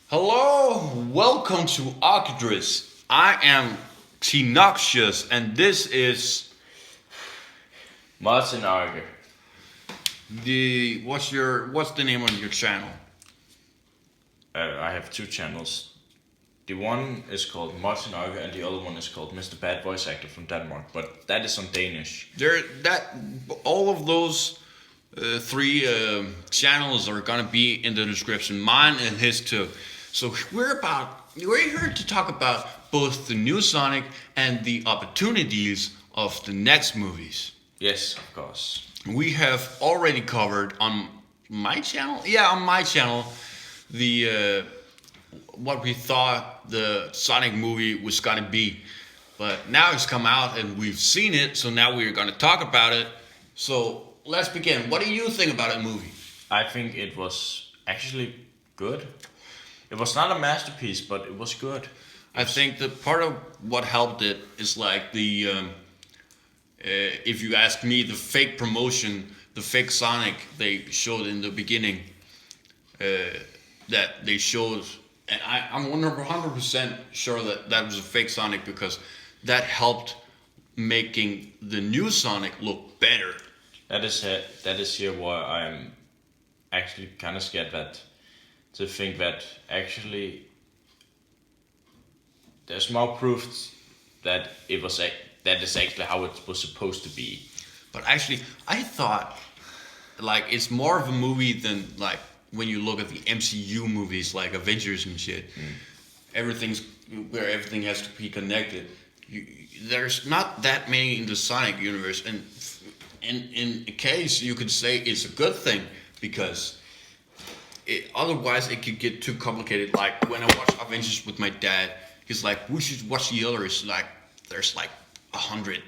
Hello, welcome to Archidris. I am Tinoxious, and this is Martys. what's the name of your channel? I have two channels. The one is called Martys and the other one is called Mr. Bad Voice Actor from Denmark, but that is on Danish. All of those three channels are gonna be in the description. Mine and his too. So we're here to talk about both the new Sonic and the opportunities of the next movies. Yes, of course. We have already covered on my channel, the what we thought the Sonic movie was gonna be, but now it's come out and we've seen it, so now we're gonna talk about it. So let's begin. What do you think about the movie? I think it was actually good. It was not a masterpiece, but it was good. I think that part of what helped it is like if you ask me, the fake promotion, the fake Sonic they showed in the beginning, that they showed, and I'm 100% sure that that was a fake Sonic because that helped making the new Sonic look better. That is here where I'm actually kind of scared to think that actually there's more proof that that is actually how it was supposed to be. But actually, I thought like it's more of a movie than like when you look at the MCU movies like Avengers and shit. Everything has to be connected. There's not that many in the Sonic universe, and in a case you could say it's a good thing because otherwise it could get too complicated. Like when I watch Avengers with my dad, he's like, "We should watch the others." Like there's like 100.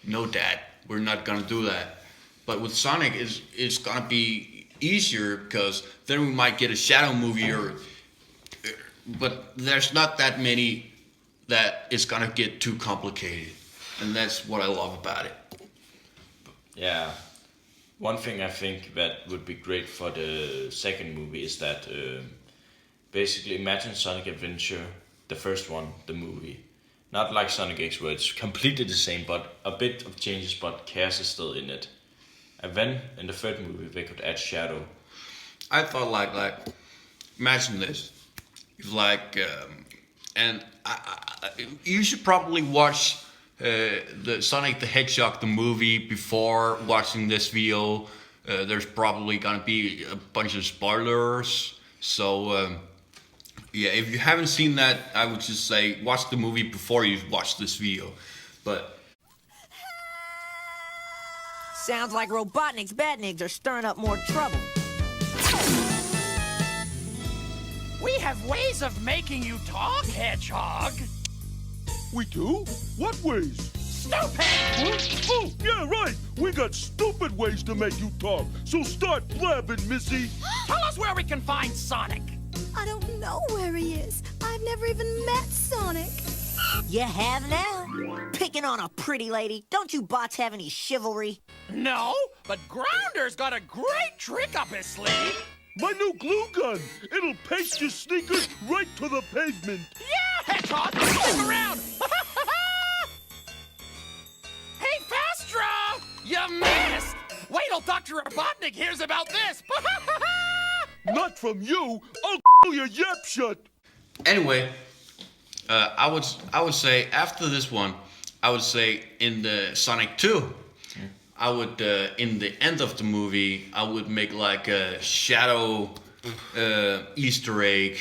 No, Dad, we're not gonna do that. But with Sonic, it's gonna be easier because then we might get a Shadow movie but there's not that many that it's gonna get too complicated, and that's what I love about it. Yeah. One thing I think that would be great for the second movie is that basically imagine Sonic Adventure, the first one, the movie. Not like Sonic X where it's completely the same, but a bit of changes, but Chaos is still in it. And then in the third movie they could add Shadow. I thought like imagine this, if you should probably watch the Sonic the Hedgehog the movie before watching this video. There's probably gonna be a bunch of spoilers, so yeah, if you haven't seen that, I would just say watch the movie before you watch this video. But sounds like Robotnik's badniks are stirring up more trouble. We have ways of making you talk, Hedgehog. We do? What ways? Stupid! Huh? Oh, yeah, right. We got stupid ways to make you talk. So start blabbing, Missy. Tell us where we can find Sonic. I don't know where he is. I've never even met Sonic. You have now? Picking on a pretty lady. Don't you bots have any chivalry? No, but Grounder's got a great trick up his sleeve. My new glue gun. It'll paste your sneakers right to the pavement. Yeah, Hedgehog, stick around. Hey, Fastra! You missed! Wait till Dr. Robotnik hears about this. Not from you. I'll your yap shut. anyway, I would say after this one, I would say in the Sonic 2, I would in the end of the movie, I would make like a Shadow Easter egg,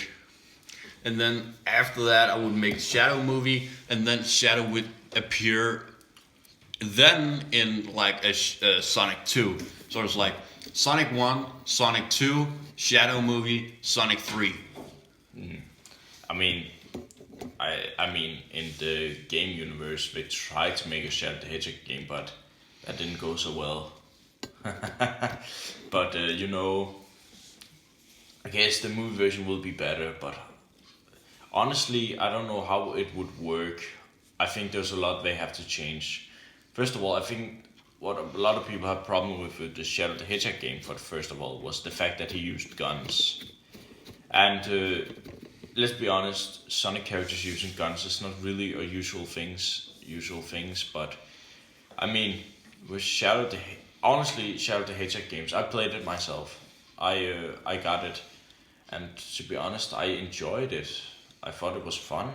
and then after that, I would make a Shadow movie, and then Shadow would appear then in like a Sonic 2. So it's like Sonic 1, Sonic 2, Shadow movie, Sonic 3. I mean, in the game universe, they tried to make a Shadow the Hedgehog game, but that didn't go so well. But I guess the movie version will be better. But honestly, I don't know how it would work. I think there's a lot they have to change. First of all, I think what a lot of people have problem with the Shadow the Hedgehog game, first of all, was the fact that he used guns. And let's be honest, Sonic characters using guns is not really a usual things, but I mean, with honestly, Shadow the Hedgehog games, I played it myself. I got it, and to be honest, I enjoyed it. I thought it was fun.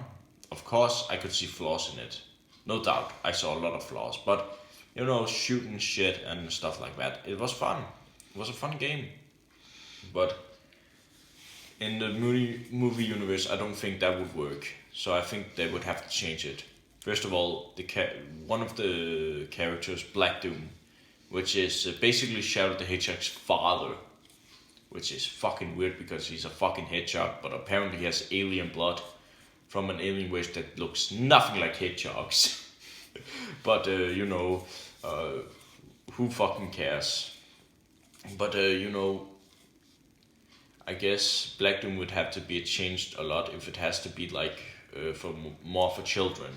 Of course, I could see flaws in it. No doubt, I saw a lot of flaws, but you know, shooting shit and stuff like that, it was fun. It was a fun game, but in the movie universe, I don't think that would work. So I think they would have to change it. First of all, one of the characters, Black Doom, which is basically Shadow the Hedgehog's father, which is fucking weird because he's a fucking hedgehog, but apparently he has alien blood from an alien race that looks nothing like hedgehogs. But you know, who fucking cares? But you know, I guess Black Doom would have to be changed a lot if it has to be like more for children.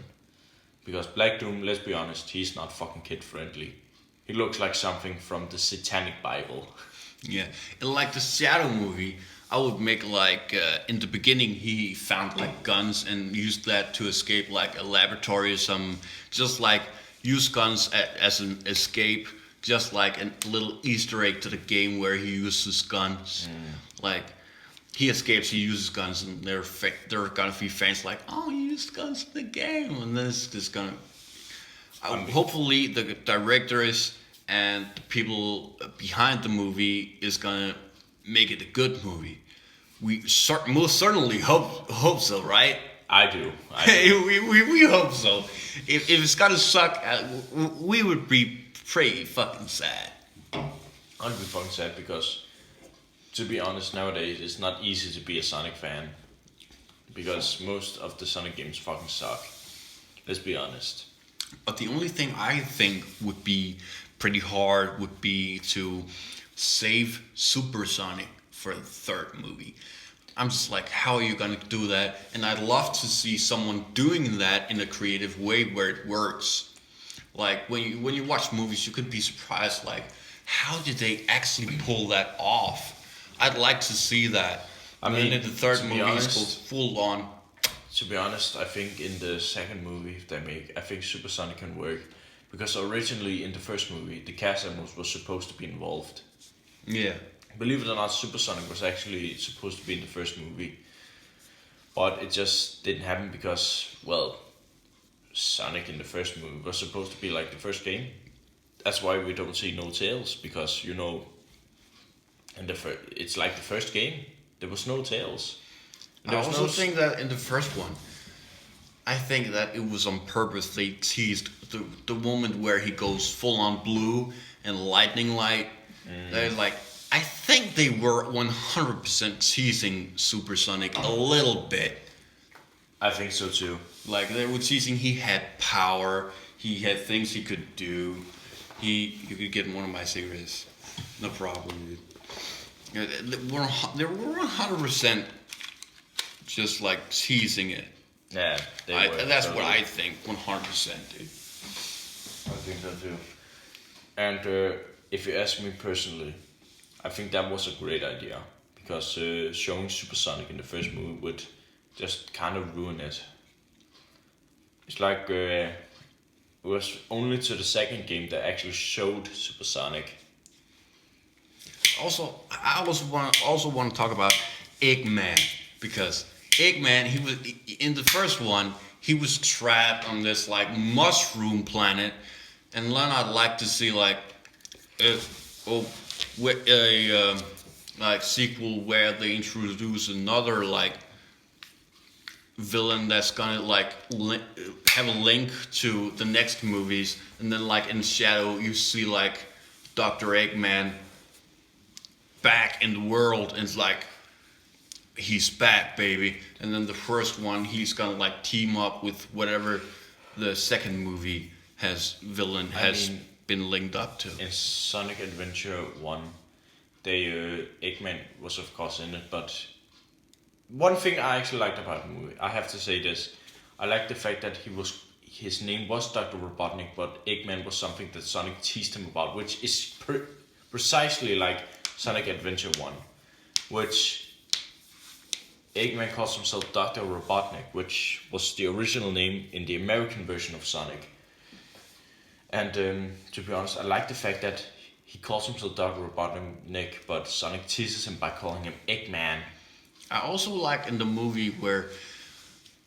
Because Black Doom, let's be honest, he's not fucking kid friendly. He looks like something from the Satanic Bible. Yeah, and like the Shadow movie, I would make like in the beginning he found like guns and used that to escape like a laboratory or some, just like use guns as an escape, just like a little Easter egg to the game where he uses guns. Like he escapes, he uses guns, and they're gonna be fans like, oh, he used guns in the game, and then it's just gonna. Hopefully, the directors and the people behind the movie is gonna make it a good movie. We most certainly hope so, right? I do. we hope so. If it's gonna suck, we would be pretty fucking sad. I'd be fucking sad because, to be honest, nowadays it's not easy to be a Sonic fan because most of the Sonic games fucking suck. Let's be honest. But the only thing I think would be pretty hard would be to save Super Sonic for the third movie. I'm just like, how are you gonna do that? And I'd love to see someone doing that in a creative way where it works. Like when you watch movies, you could be surprised, like, how did they actually pull that off? I'd like to see that. I mean, in the third movie, it's full on. To be honest, I think in the second movie they make, I think Super Sonic can work. Because originally in the first movie, the cast animals was supposed to be involved. Yeah. Believe it or not, Super Sonic was actually supposed to be in the first movie. But it just didn't happen because, well, Sonic in the first movie was supposed to be like the first game. That's why we don't see no Tails, because, you know, it's like the first game. There was no Tails. I also think that in the first one, I think that it was on purpose. They teased the moment where he goes full on blue and lightning light. They're like, I think they were 100% teasing Super Sonic a little bit. I think so too. Like they were teasing he had power, he had things he could do. You could get one of my cigarettes, no problem, dude. They were 100% just like teasing it. Yeah, that's what I think, 100%, dude. I think so too. And if you ask me personally, I think that was a great idea because showing Super Sonic in the first movie would just kind of ruin it. It's like it was only to the second game that actually showed Super Sonic. Also, I also want to talk about Eggman, because Eggman, he was in the first one, he was trapped on this like mushroom planet, and then I'd like to see like a like sequel where they introduce another like villain that's gonna like have a link to the next movies, and then like in Shadow you see like Dr. Eggman back in the world, and it's like he's back, baby. And then the first one, he's gonna like team up with whatever the second movie has been linked up to. In Sonic Adventure 1, Eggman was of course in it, but one thing I actually liked about the movie, I have to say this, I liked the fact that his name was Dr. Robotnik, but Eggman was something that Sonic teased him about, which is precisely like Sonic Adventure 1, which Eggman calls himself Dr. Robotnik, which was the original name in the American version of Sonic. And to be honest, I like the fact that he calls himself Dr. Robotnik, but Sonic teases him by calling him Eggman. I also like in the movie where,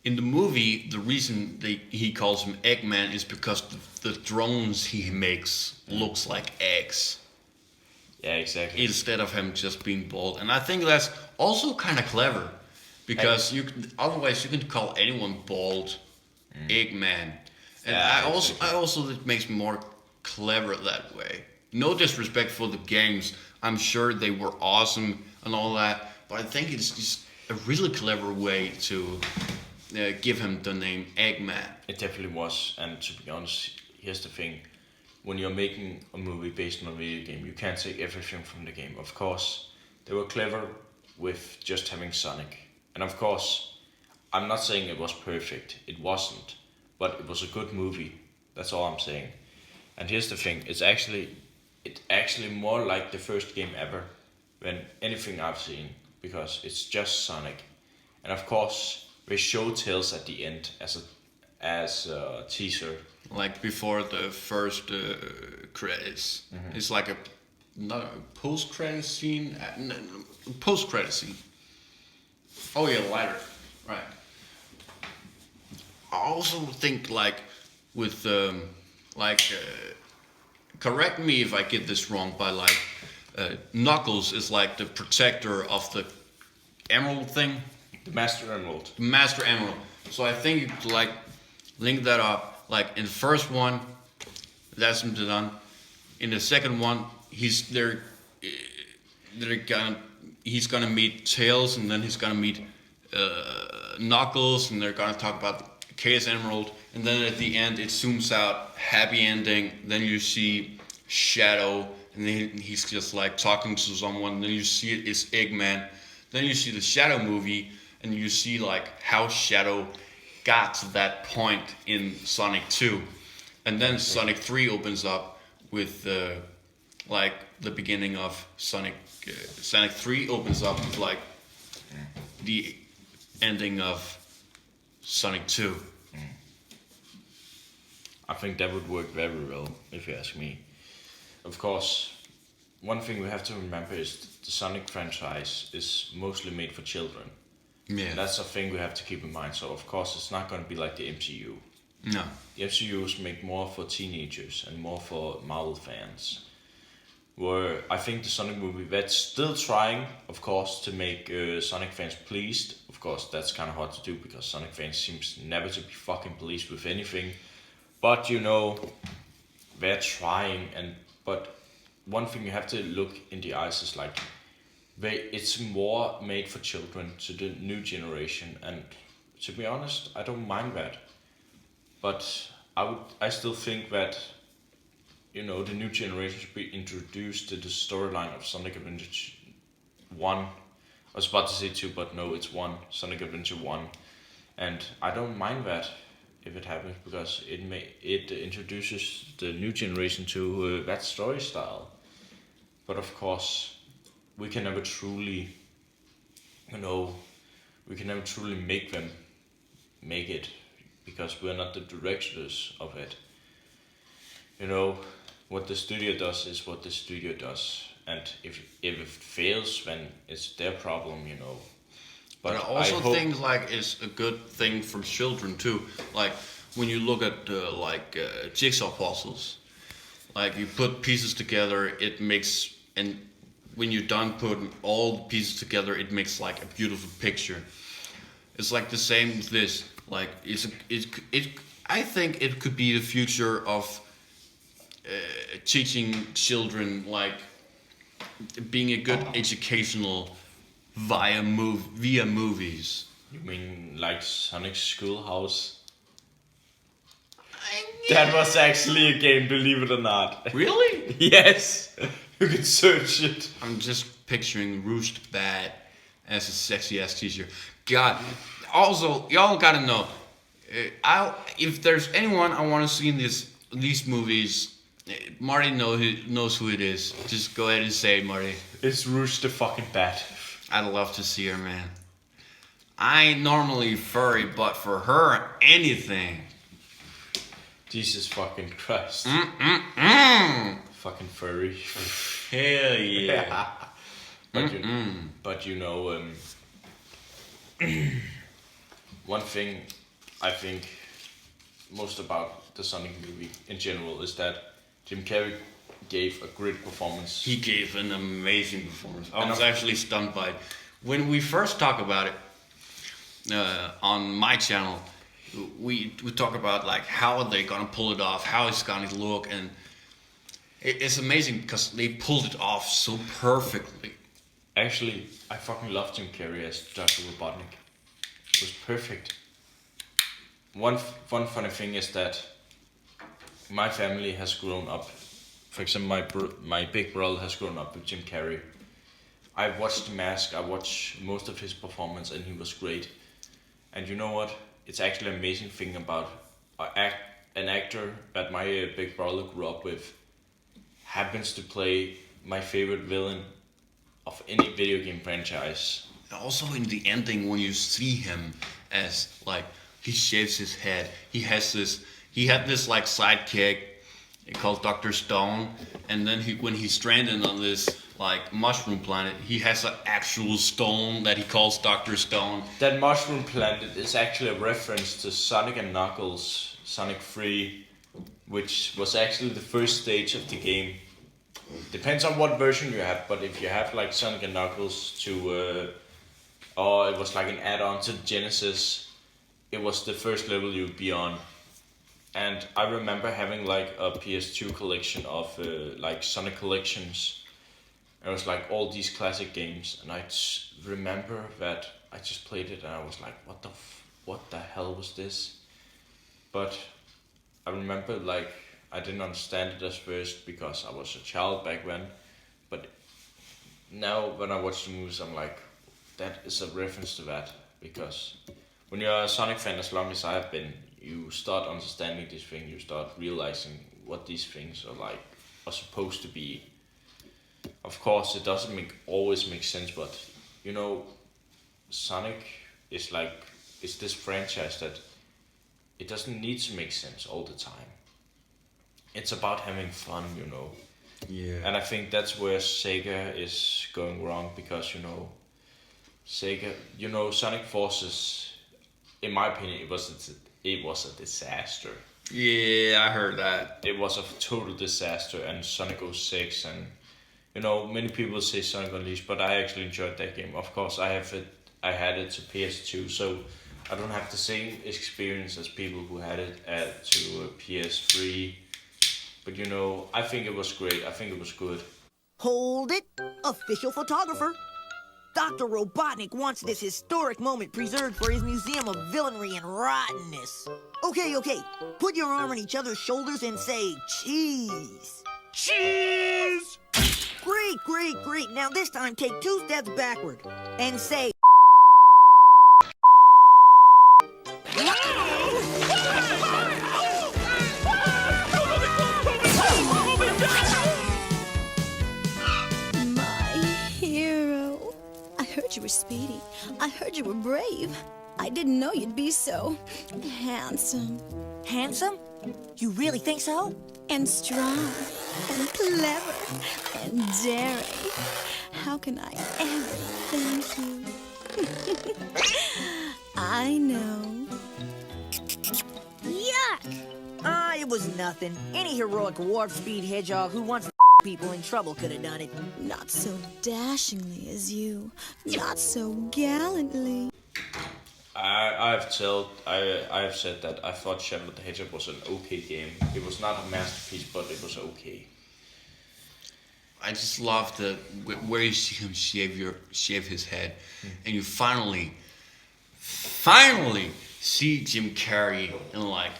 in the movie, the reason he calls him Eggman is because the drones he makes looks like eggs. Yeah, exactly. Instead of him just being bald. And I think that's also kind of clever. Because otherwise you can call anyone bald Eggman. And Yeah, I also it makes me more clever that way. No disrespect for the games. I'm sure they were awesome and all that. But I think it's just a really clever way to give him the name Eggman. It definitely was, and to be honest, here's the thing. When you're making a movie based on a video game, you can't take everything from the game. Of course, they were clever with just having Sonic. And of course, I'm not saying it was perfect. It wasn't. But it was a good movie. That's all I'm saying. And here's the thing. It's actually more like the first game ever than anything I've seen. Because it's just Sonic. And of course, they show Tails at the end as a teaser. Like before the first credits. It's like not a post-credit scene. Post-credit scene. Oh yeah, lighter. Right. I also think with correct me if I get this wrong, but Knuckles is like the protector of the emerald thing. The Master Emerald. Master Emerald. So I think you could link that up. Like in the first one, that's done. In the second one, he's gonna meet Tails, and then he's gonna meet Knuckles, and they're gonna talk about Chaos Emerald, and then at the end it zooms out, happy ending. Then you see Shadow, and then he's just talking to someone. Then you see it's Eggman. Then you see the Shadow movie, and you see how Shadow got to that point in Sonic 2, and then Sonic 3 opens up with the beginning of Sonic 3 opens up with the ending of Sonic 2. I think that would work very well, if you ask me. Of course, one thing we have to remember is the Sonic franchise is mostly made for children. Yeah. And that's a thing we have to keep in mind. So of course it's not going to be like the MCU. No. The MCU is made more for teenagers and more for Marvel fans. Where I think the Sonic movie, that's still trying, of course, to make Sonic fans pleased. Of course, that's kind of hard to do because Sonic fans seems never to be fucking pleased with anything. But they're trying. But one thing you have to look in the eyes is it's more made for children to the new generation, and to be honest, I don't mind that. But I still think that the new generation should be introduced to the storyline of Sonic Adventure 1. I was about to say 2, but no, it's 1. Sonic Adventure 1, and I don't mind that if it happens because it introduces the new generation to that story style. But of course, we can never truly, make them make it because we're not the directors of it. What the studio does is what the studio does, and if it fails, then it's their problem. But I also think it's a good thing for children too. When you look at jigsaw puzzles, you put pieces together, it makes, and when you're done putting all the pieces together, it makes a beautiful picture. It's the same with this. I think it could be the future of teaching children being a good educational via movies. You mean like Sonic's Schoolhouse? That was actually a game, believe it or not. Really? Yes. You can search it. I'm just picturing Roost Bad as a sexy ass teacher. God. Also, y'all gotta know, if there's anyone I want to see in these movies, Marty knows who it is. Just go ahead and say it, Marty. It's Roost the fucking Bat. I'd love to see her, man. I ain't normally furry, but for her, anything. Jesus fucking Christ. Fucking furry. Hell yeah. But you know, one thing I think most about the Sonic movie in general is that Jim Carrey gave a great performance. He gave an amazing performance. I was actually stunned by it. When we first talk about it on my channel, we talk about like how are they gonna pull it off, how it's gonna look, and it's amazing because they pulled it off so perfectly. Actually, I fucking love Jim Carrey as Dr. Robotnik. It was perfect. One funny thing is that my family has grown up. For example, my big brother has grown up with Jim Carrey. I watched The Mask. I watched most of his performance, and he was great. And you know what? It's actually an amazing thing about an actor that my big brother grew up with happens to play my favorite villain of any video game franchise. Also in the ending when you see him as like he shaves his head, he had this like sidekick called Dr. Stone, and then when he's stranded on this like mushroom planet, he has an actual stone that he calls Dr. Stone. That mushroom planet is actually a reference to Sonic and Knuckles, Sonic 3, which was actually the first stage of the game. Depends on what version you have, but if you have like Sonic and Knuckles or it was like an add-on to Genesis, it was the first level you'd be on. And I remember having like a PS2 collection of like Sonic collections. It was like all these classic games, and I just remember that I just played it and I was like, what the hell was this? But I remember like I didn't understand it at first because I was a child back then. But now when I watch the movies, I'm like, that is a reference to that. Because when you're a Sonic fan as long as I have been, you start understanding this thing, you start realizing what these things are supposed to be. Of course, it doesn't always make sense, but you know, Sonic is this franchise that it doesn't need to make sense all the time. It's about having fun, you know. Yeah. And I think that's where Sega is going wrong, because you know, Sega, you know, Sonic Forces, in my opinion, it was a disaster. Yeah, I heard that. It was a total disaster, and Sonic 06, and you know, many people say Sonic Unleashed, but I actually enjoyed that game. Of course, I had it to PS2, so I don't have the same experience as people who had it to PS3. But you know, I think it was great. I think it was good. Hold it, official photographer. Dr. Robotnik wants this historic moment preserved for his museum of villainy and rottenness. Okay, put your arm on each other's shoulders and say cheese. Cheese! Great. Now this time take 2 steps backward and say My hero. I heard you were speedy. I heard you were brave. I didn't know you'd be so handsome. handsome? You really think so? And strong. And clever. And daring. How can I ever thank you? I know. Yuck! It was nothing. Any heroic warp speed hedgehog who wants to people in trouble could have done it. Not so dashingly as you. Not so gallantly. I've said that I thought Shadow the Hedgehog was an okay game. It was not a masterpiece, but it was okay. I just love where you see him shave his head, and you finally see Jim Carrey in like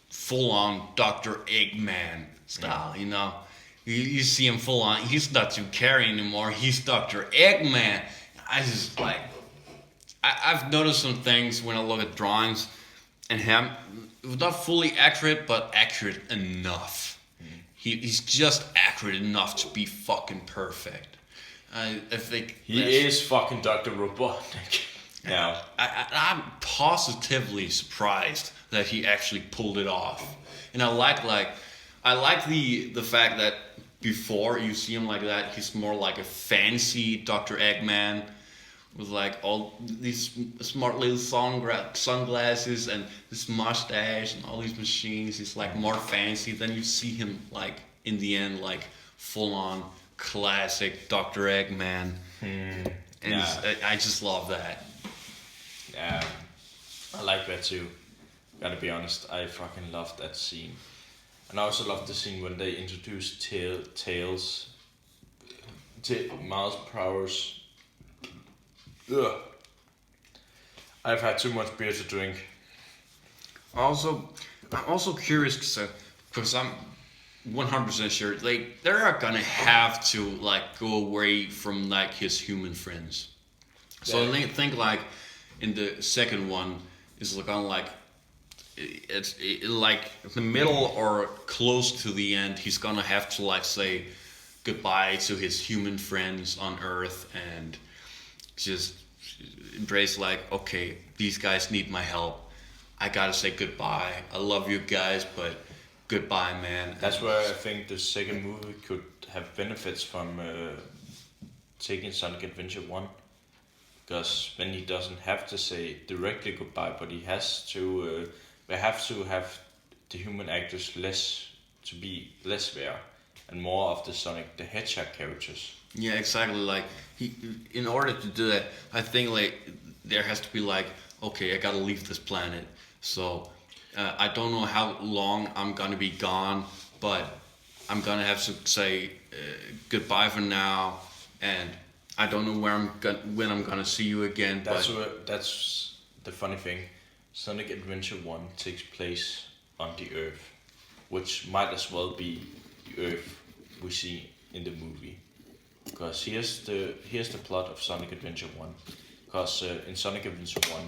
full on Dr. Eggman style. You know, you see him full on. He's not Jim Carrey anymore. He's Dr. Eggman. I just like. I've noticed some things when I look at drawings, and him, not fully accurate, but accurate enough. He's just accurate enough to be fucking perfect. I think he is fucking Dr. Robotnik. Yeah. I'm positively surprised that he actually pulled it off, and I like the fact that before you see him like that, he's more like a fancy Dr. Eggman with like all these smart little sunglasses and this mustache and all these machines. He's like more fancy. Then you see him like in the end like full on classic Dr. Eggman, and I just love that. Yeah, I like that too. Gotta be honest, I fucking love that scene. And I also love the scene when they introduce Tails, Miles Powers. Ugh. I've had too much beer to drink. I'm also curious because I'm 100% sure they're gonna have to like go away from like his human friends. So Yeah. I think like in the second one is kind of like it's like the middle or close to the end. He's gonna have to like say goodbye to his human friends on Earth and just embrace like, okay, these guys need my help. I gotta say goodbye. I love you guys, but goodbye, man. That's where I think the second movie could have benefits from taking Sonic Adventure 1. Because then he doesn't have to say directly goodbye, but he has to. They have to have the human actors be less there, and more of the Sonic the Hedgehog characters. Yeah, exactly. Like in order to do that, I think like there has to be like, okay, I gotta leave this planet. So I don't know how long I'm gonna be gone, but I'm gonna have to say goodbye for now, and I don't know when I'm gonna see you again. That's the funny thing. Sonic Adventure 1 takes place on the Earth, which might as well be the Earth we see in the movie. Because here's the plot of Sonic Adventure 1. Because in Sonic Adventure 1,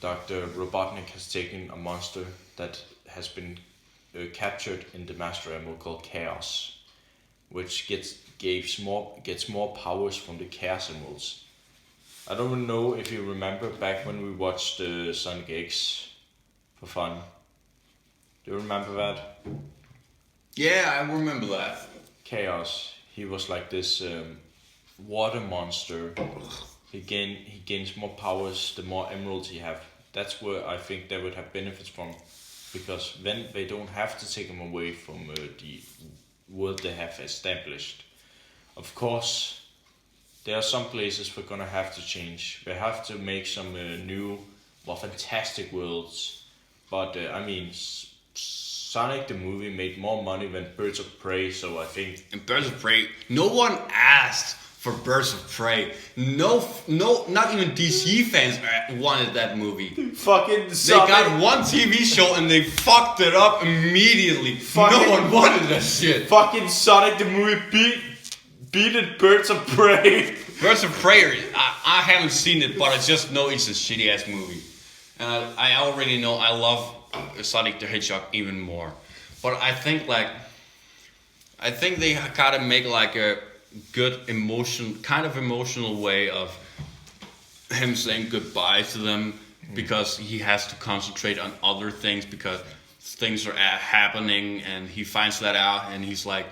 Dr. Robotnik has taken a monster that has been captured in the Master Emerald called Chaos, which gets more powers from the Chaos Emeralds. I don't know if you remember back when we watched Sonic X for fun. Do you remember that? Yeah, I remember that. Chaos. He was like this water monster. He gains more powers the more emeralds he have. That's where I think they would have benefits from, because then they don't have to take him away from the world they have established. Of course, there are some places we're gonna have to change. We have to make some new, more fantastic worlds. But I mean, Sonic the movie made more money than Birds of Prey, so I think. And Birds of Prey, no one asked for Birds of Prey. No, not even DC fans wanted that movie. Fucking They got one TV show and they fucked it up immediately. No one wanted that shit. Fucking Sonic the movie beat it Birds of Prey. Birds of Prey, I haven't seen it, but I just know it's a shitty ass movie. And I already know I love Sonic the Hedgehog even more. But I think they gotta make like a good emotional way of him saying goodbye to them, because he has to concentrate on other things because things are happening, and he finds that out and he's like,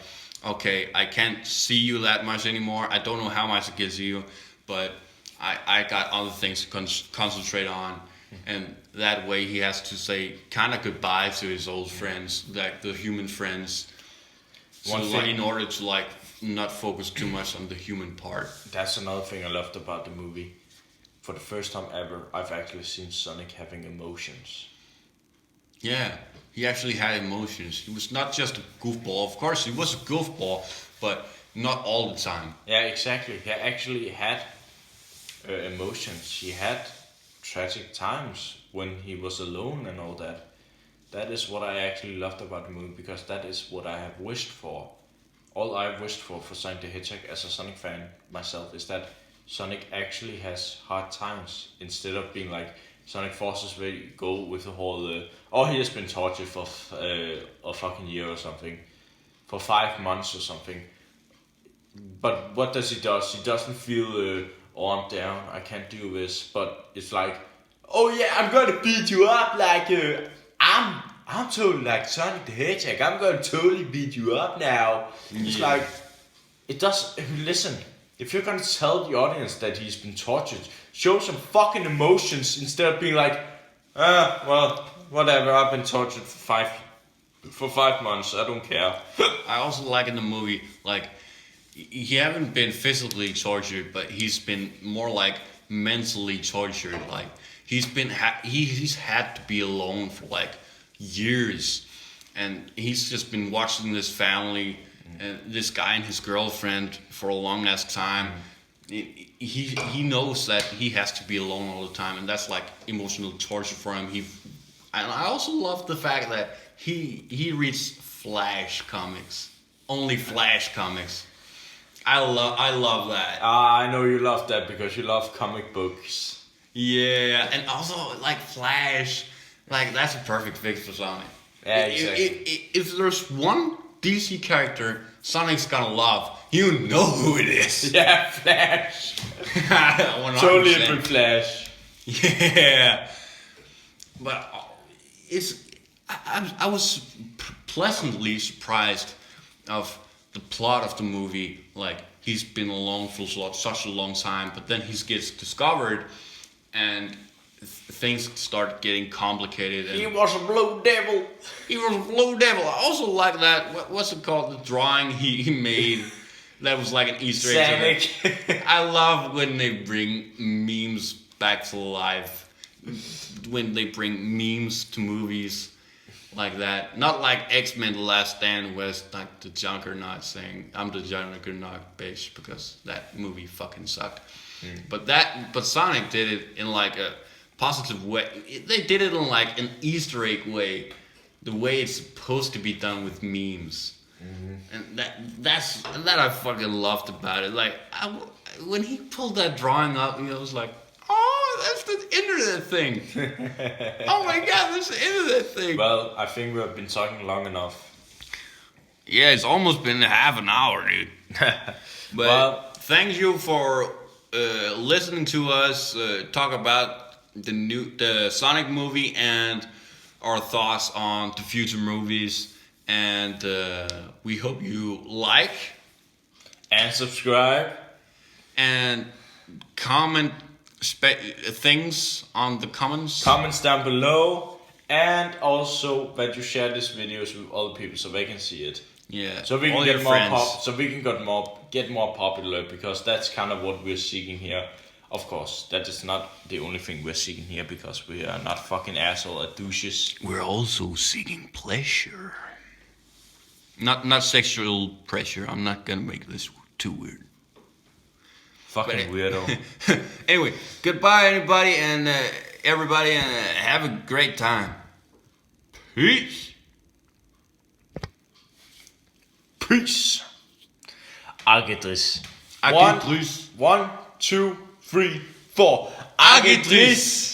okay, I can't see you that much anymore. I don't know how much it gives you, but I got other things to concentrate on. And that way he has to say kind of goodbye to his old friends, like the human friends. So in order to like not focus too much on the human part. That's another thing I loved about the movie. For the first time ever, I've actually seen Sonic having emotions. Yeah, he actually had emotions. He was not just a goofball. Of course, he was a goofball, but not all the time. Yeah, exactly. He actually had emotions. He had tragic times when he was alone and all that. That is what I actually loved about the movie, because that is what I have wished for. All I've wished for Sonic the Hedgehog as a Sonic fan myself is that Sonic actually has hard times, instead of being like Sonic Forces where you go with the whole he has been tortured for a fucking year or something, for 5 months or something. But what does he do? He doesn't feel or I'm down, I can't do this. But it's like, oh yeah, I'm gonna beat you up like I'm totally like Sonic the Hedgehog. I'm gonna totally beat you up now. It's like, it does. Listen, if you're gonna tell the audience that he's been tortured, show some fucking emotions instead of being like, well, whatever. I've been tortured for 5 months. I don't care. I also like in the movie, like, he haven't been physically tortured, but he's been more like mentally tortured. Like, he's had to be alone for like years, and he's just been watching this family and this guy and his girlfriend for a long ass time. He knows that he has to be alone all the time, and that's like emotional torture for him. And I also love the fact that he reads Flash comics, only Flash comics. I love that. I know you love that because you love comic books. Yeah, and also like Flash, like that's a perfect fix for Sonic. Yeah, exactly. If there's one DC character Sonic's gonna love, you know who it is. Yeah, Flash. 100%. Totally a good Flash. Yeah, but I was pleasantly surprised of the plot of the movie. Like, he's been alone for such a long time, but then he gets discovered, and things start getting complicated. And He was a blue devil. he was a blue devil. I also like that. What's it called? The drawing he made. That was like an Easter egg. Sonic. I love when they bring memes back to life. When they bring memes to movies like that. Not like X-Men The Last Stand where it's like the Juggernaut saying, I'm the Juggernaut, bitch, because that movie fucking sucked. But Sonic did it in like a positive way. They did it in like an Easter egg way. The way it's supposed to be done with memes. And that I fucking loved about it. Like, when he pulled that drawing up, I was like, oh, that's the internet thing. Oh my god, that's the internet thing. Well, I think we have been talking long enough. Yeah, it's almost been half an hour, dude. But Well, thank you for listening to us talk about the Sonic movie and our thoughts on the future movies. And we hope you like and subscribe. and comment things on the comments. Comments down below, and also that you share these videos with other people so they can see it. Yeah, So we can all get your more friends. get more popular, because that's kind of what we're seeking here. Of course, that is not the only thing we're seeking here, because we are not fucking asshole or douches. We're also seeking pleasure. Not sexual pressure. I'm not gonna make this too weird. Fucking weirdo. Anyway, goodbye, anybody, and everybody, and have a great time. Peace. Peace. Agedris. Agedris. 1, 2, 3, 4. Agedris.